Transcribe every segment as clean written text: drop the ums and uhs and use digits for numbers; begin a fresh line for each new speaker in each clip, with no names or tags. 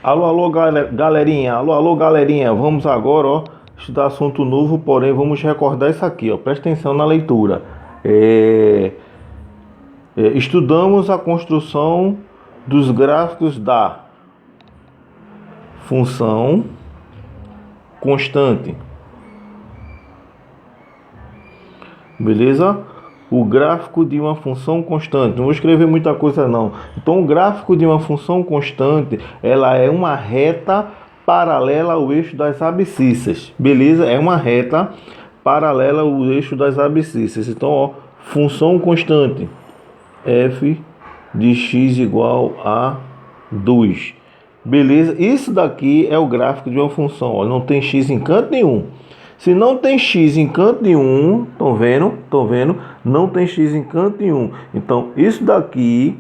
Alô, alô, galerinha. Alô, alô, galerinha. Vamos agora, ó, estudar assunto novo, porém vamos recordar isso aqui, ó. Presta atenção na leitura. Estudamos a construção dos gráficos da função constante. Beleza? O gráfico de uma função constante. Não vou escrever muita coisa não. Então, o gráfico de uma função constante, ela é uma reta paralela ao eixo das abscissas. Beleza? É uma reta paralela ao eixo das abscissas. Então, ó, função constante f de x igual a 2. Beleza? Isso daqui é o gráfico de uma função. Ó, não tem x em canto nenhum. Se não tem x em canto nenhum, estão vendo? Estão vendo? Não tem x em canto nenhum. Então, isso daqui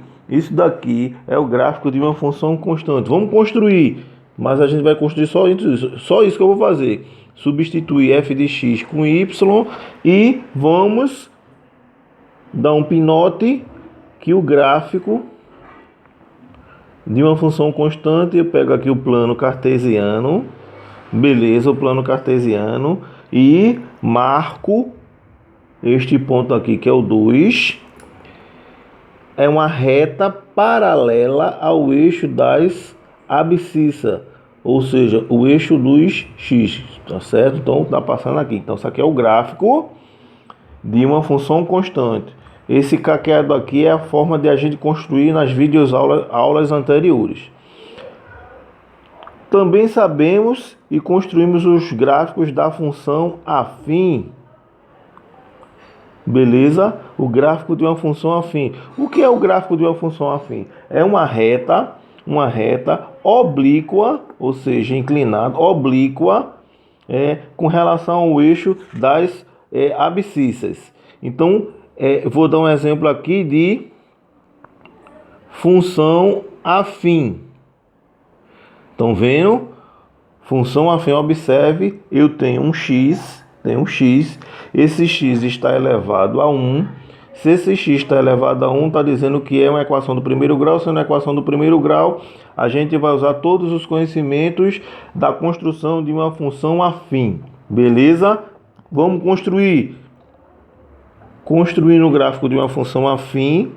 é o gráfico de uma função constante. Vamos construir, mas a gente vai construir só isso que eu vou fazer. Substituir f de x com y e vamos dar um pinote que o gráfico de uma função constante, eu pego aqui o plano cartesiano. Beleza, o plano cartesiano, e marco este ponto aqui que é o 2. É uma reta paralela ao eixo das abscissas, ou seja, o eixo dos x, tá certo? Então tá passando aqui. Então isso aqui é o gráfico de uma função constante. Esse caqueado aqui é a forma de a gente construir nas aulas anteriores. Também sabemos e construímos os gráficos da função afim. Beleza? O gráfico de uma função afim. O que é o gráfico de uma função afim? É uma reta oblíqua, ou seja, inclinada, oblíqua, com relação ao eixo das abscissas. Então, vou dar um exemplo aqui de função afim. Estão vendo? Função afim, observe, eu tenho um x, esse x está elevado a 1. Se esse x está elevado a 1, está dizendo que é uma equação do primeiro grau. Se é uma equação do primeiro grau, a gente vai usar todos os conhecimentos da construção de uma função afim. Beleza? Vamos construir. Construindo o gráfico de uma função afim,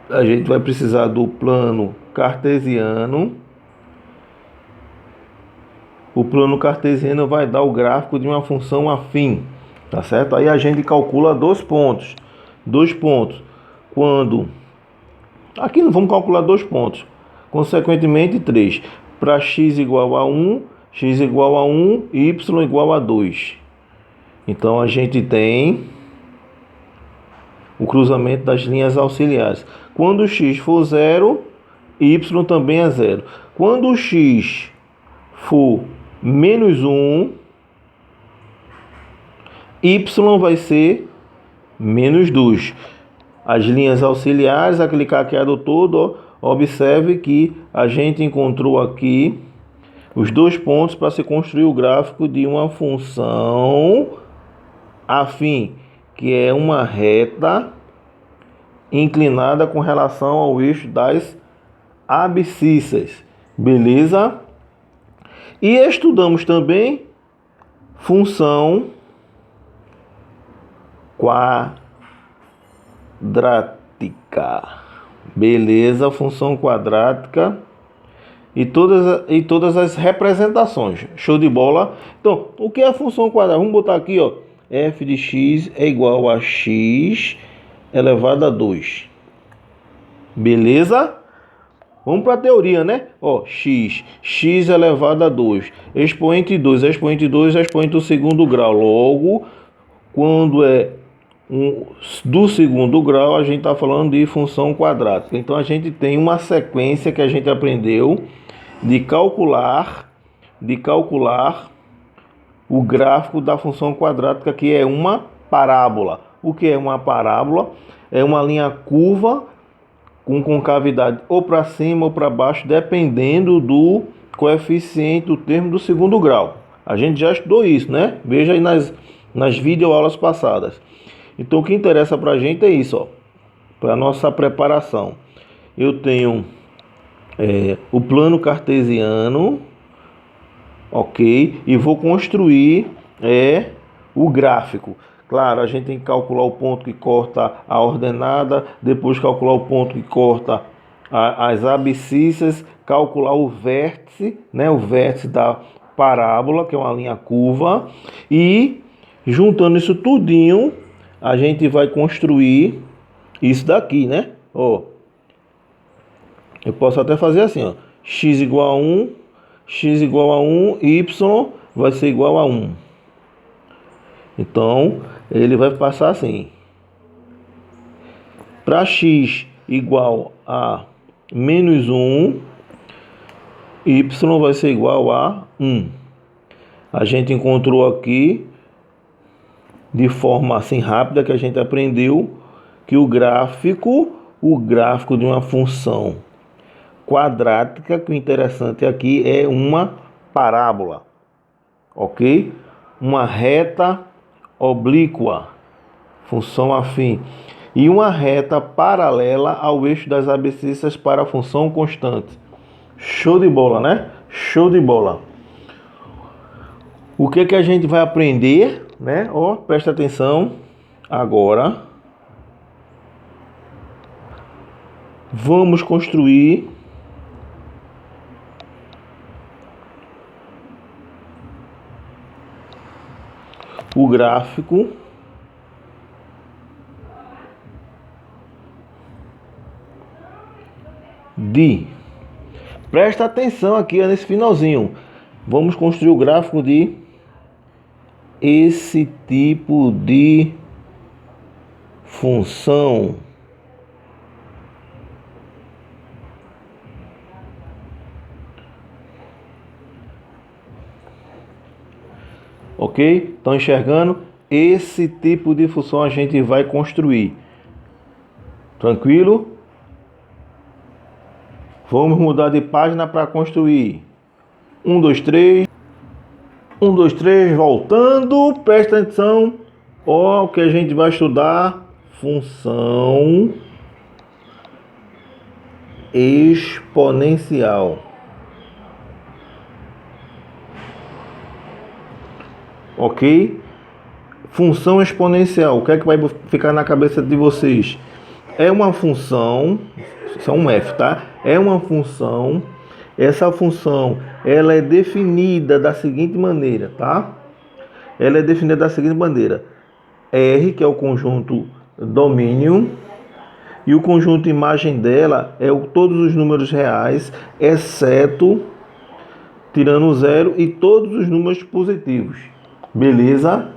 a gente vai precisar do plano cartesiano. O plano cartesiano vai dar o gráfico de uma função afim, tá certo? Aí a gente calcula dois pontos. Aqui não vamos calcular 2 pontos. Consequentemente, 3. Para x igual a 1, y igual a 2. Então a gente tem o cruzamento das linhas auxiliares. Quando x for 0, y também é 0. Quando x for menos 1, y vai ser menos 2. As linhas auxiliares, aquele caqueado todo, ó, observe que a gente encontrou aqui os 2 pontos para se construir o gráfico de uma função afim, que é uma reta inclinada com relação ao eixo das abscissas. Beleza? E estudamos também função quadrática. Beleza? Função quadrática e todas as representações. Show de bola? Então, o que é a função quadrática? Vamos botar aqui, ó. F de x é igual a x elevado a 2. Beleza? Vamos para a teoria, né? Ó, x elevado a 2. Expoente 2, expoente do segundo grau. Logo, quando é do segundo grau, a gente está falando de função quadrática. Então, a gente tem uma sequência que a gente aprendeu de calcular o gráfico da função quadrática, que é uma parábola. O que é uma parábola? É uma linha curva com concavidade ou para cima ou para baixo, dependendo do coeficiente do termo do segundo grau. A gente já estudou isso, né? Veja aí nas videoaulas passadas. Então, o que interessa para a gente é isso, ó, para a nossa preparação. Eu tenho o plano cartesiano, ok? E vou construir o gráfico. Claro, a gente tem que calcular o ponto que corta a ordenada, depois calcular o ponto que corta as abscissas, calcular o vértice, né? O vértice da parábola, que é uma linha curva, e juntando isso tudinho, a gente vai construir isso daqui, né? Ó, eu posso até fazer assim, ó, x igual a 1, x igual a 1, y vai ser igual a 1. Então, ele vai passar assim. Para x igual a menos 1, y vai ser igual a 1. A gente encontrou aqui, de forma assim rápida, que a gente aprendeu que o gráfico de uma função quadrática, que o interessante aqui é uma parábola, ok? Uma reta oblíqua, função afim, e uma reta paralela ao eixo das abscissas para a função constante. Show de bola, né? Show de bola. O que que a gente vai aprender, né? Ó, presta atenção agora. Vamos construir o gráfico de... Presta atenção aqui nesse finalzinho. Vamos construir o gráfico de esse tipo de função. Ok? Estão enxergando? Esse tipo de função a gente vai construir. Tranquilo? Vamos mudar de página para construir. 1, 2, 3. 1, 2, 3, voltando. Presta atenção. Ó, o que a gente vai estudar. Função exponencial. Ok? Função exponencial. O que é que vai ficar na cabeça de vocês? É uma função, isso é um f, tá? É uma função. Essa função, ela é definida da seguinte maneira, tá? Ela é definida da seguinte maneira. R, que é o conjunto domínio, e o conjunto imagem dela é todos os números reais, exceto, tirando o zero, e todos os números positivos. Beleza?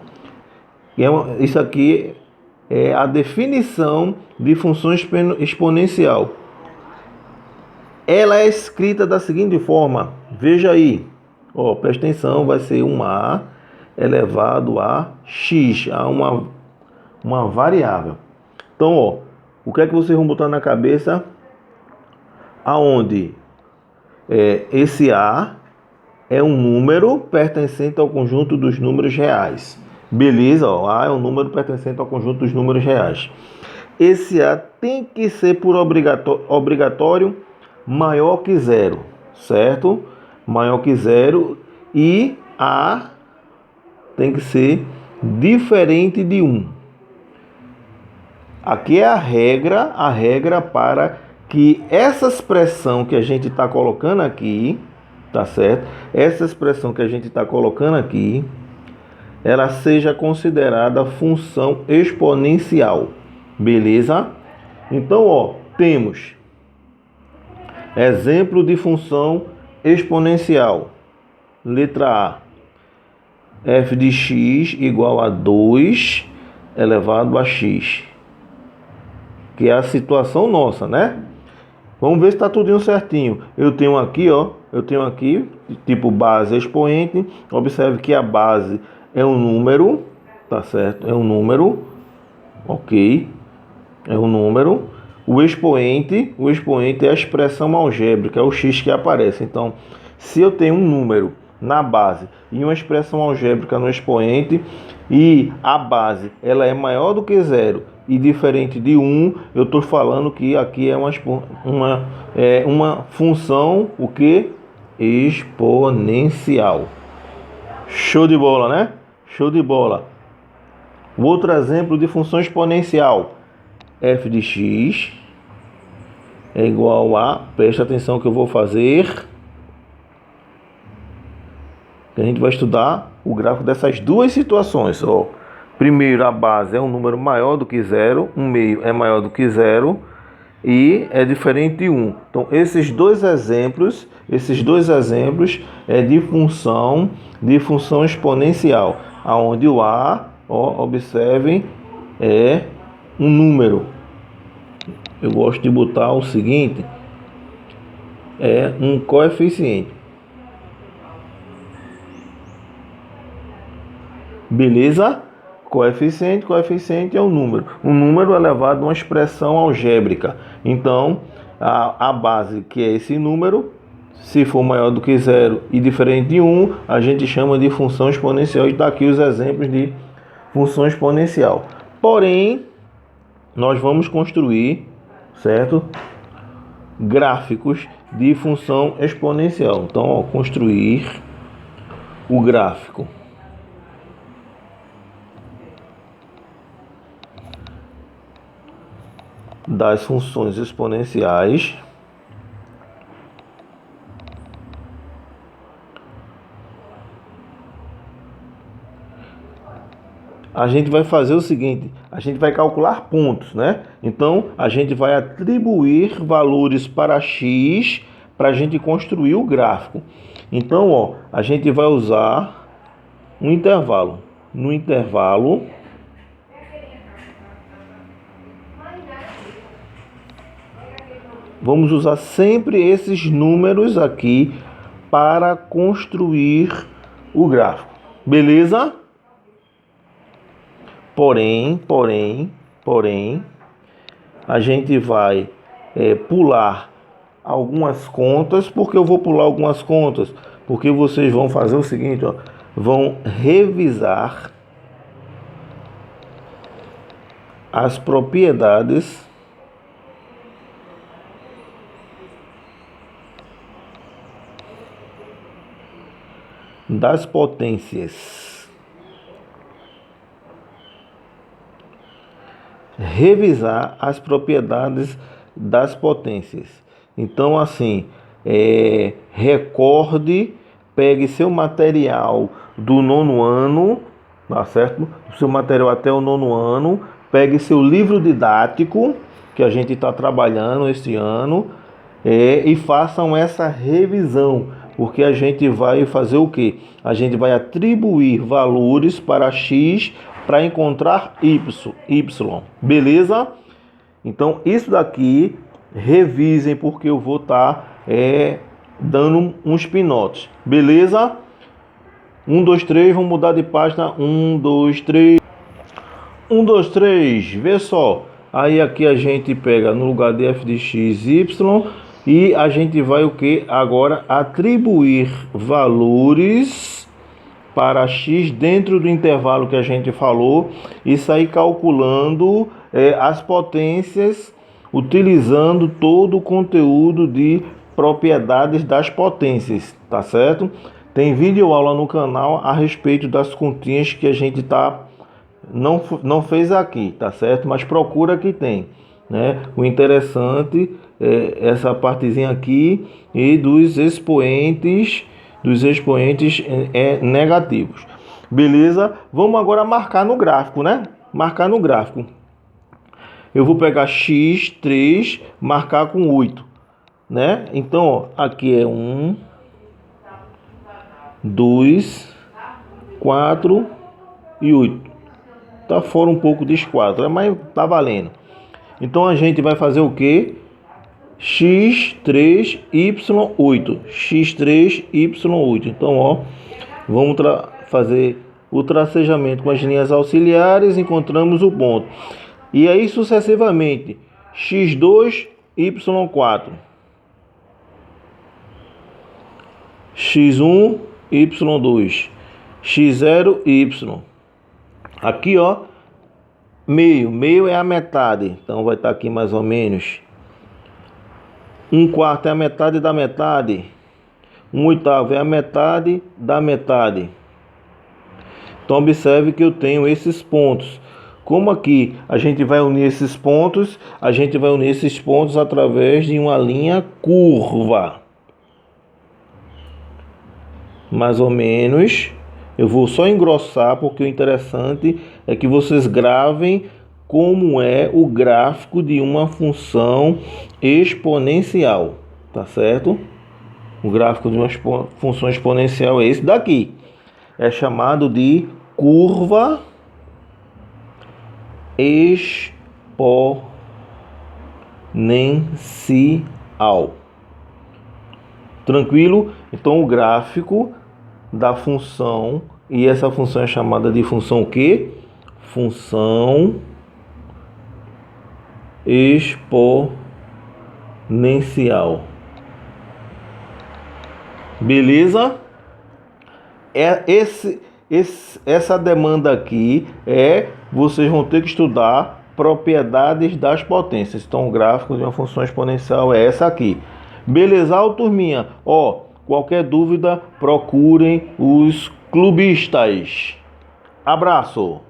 Isso aqui é a definição de função exponencial. Ela é escrita da seguinte forma. Veja aí. Ó, presta atenção, vai ser 1a elevado a x, a uma variável. Então, ó, o que é que vocês vão botar na cabeça? Aonde esse a é um número pertencente ao conjunto dos números reais. Beleza, ó, A é um número pertencente ao conjunto dos números reais. Esse A tem que ser por obrigatório maior que zero, certo? Maior que zero, e A tem que ser diferente de 1. Aqui é a regra para que essa expressão que a gente está colocando aqui, tá certo? Essa expressão que a gente está colocando aqui, ela seja considerada função exponencial. Beleza? Então, ó, temos exemplo de função exponencial. Letra A. F de x igual a 2 elevado a x. Que é a situação nossa, né? Vamos ver se está tudo certinho. Eu tenho aqui, tipo base expoente. Observe que a base é um número, tá certo? É um número, ok? É um número. O expoente é a expressão algébrica, é o x que aparece. Então, se eu tenho um número na base e uma expressão algébrica no expoente, e a base ela é maior do que zero e diferente de 1, eu estou falando que aqui é uma função, o que? Exponencial. Show de bola, né? Show de bola. O outro exemplo de função exponencial, f de x é igual a, presta atenção que eu vou fazer, a gente vai estudar o gráfico dessas duas situações. Ó. Primeiro, a base é um número maior do que zero, um meio é maior do que zero e é diferente de 1. Então, esses dois exemplos é de função exponencial, aonde o a, ó, observem, é um número. Eu gosto de botar o seguinte, é um coeficiente. Beleza? Coeficiente é um número. Um número elevado a uma expressão algébrica. Então, a base, que é esse número, se for maior do que zero e diferente de 1, a gente chama de função exponencial. E está aqui os exemplos de função exponencial. Porém, nós vamos construir, certo? Gráficos de função exponencial. Então, ó, construir o gráfico das funções exponenciais a gente vai fazer o seguinte, a gente vai calcular pontos, né? Então, a gente vai atribuir valores para x para a gente construir o gráfico. Então, ó, a gente vai usar um intervalo. No intervalo, vamos usar sempre esses números aqui para construir o gráfico. Beleza? Porém, a gente vai pular algumas contas. Por que eu vou pular algumas contas? Porque vocês vão fazer o seguinte, ó, vão revisar as propriedades das potências. Revisar as propriedades das potências. Então, assim, recorde, pegue seu material do 9º ano, tá certo? Seu material até o 9º ano, pegue seu livro didático, que a gente está trabalhando este ano, e façam essa revisão, porque a gente vai fazer o quê? A gente vai atribuir valores para x para encontrar y, beleza? Então, isso daqui, revisem, porque eu vou estar dando uns pinotes, beleza? 1, 2, 3, vamos mudar de página. 1, 2, 3. 1, 2, 3, vê só. Aí aqui a gente pega no lugar de f de x, y, e a gente vai o que? Agora atribuir valores para x dentro do intervalo que a gente falou e sair calculando as potências, utilizando todo o conteúdo de propriedades das potências, tá certo? Tem vídeo aula no canal a respeito das continhas que a gente não fez aqui, tá certo? Mas procura que tem, né? O interessante é essa partezinha aqui e dos expoentes negativos. Beleza? Vamos agora marcar no gráfico, né? Marcar no gráfico. Eu vou pegar x3, marcar com 8, né? Então, ó, aqui é 1, 2, 4 e 8. Tá fora um pouco de esquadro, mas tá valendo. Então a gente vai fazer o que? x3, y8. x3, y8. Então, ó, vamos fazer o tracejamento com as linhas auxiliares, encontramos o ponto. E aí sucessivamente, x2, y4. x1, y2. x0, y. Aqui, ó, Meio é a metade, então vai estar aqui mais ou menos. 1/4 é a metade da metade. 1/8 é a metade da metade. Então observe que eu tenho esses pontos. Como aqui a gente vai unir esses pontos, a gente vai unir esses pontos através de uma linha curva. Mais ou menos. Eu vou só engrossar, porque o interessante é que vocês gravem como é o gráfico de uma função exponencial, tá certo? O gráfico de uma função exponencial é esse daqui. É chamado de curva exponencial. Tranquilo? Então o gráfico da função, e essa função é chamada de função o quê? Função exponencial. Beleza? Essa demanda aqui vocês vão ter que estudar propriedades das potências. Então o gráfico de uma função exponencial é essa aqui. Beleza, turminha? Qualquer dúvida, procurem os clubistas. Abraço!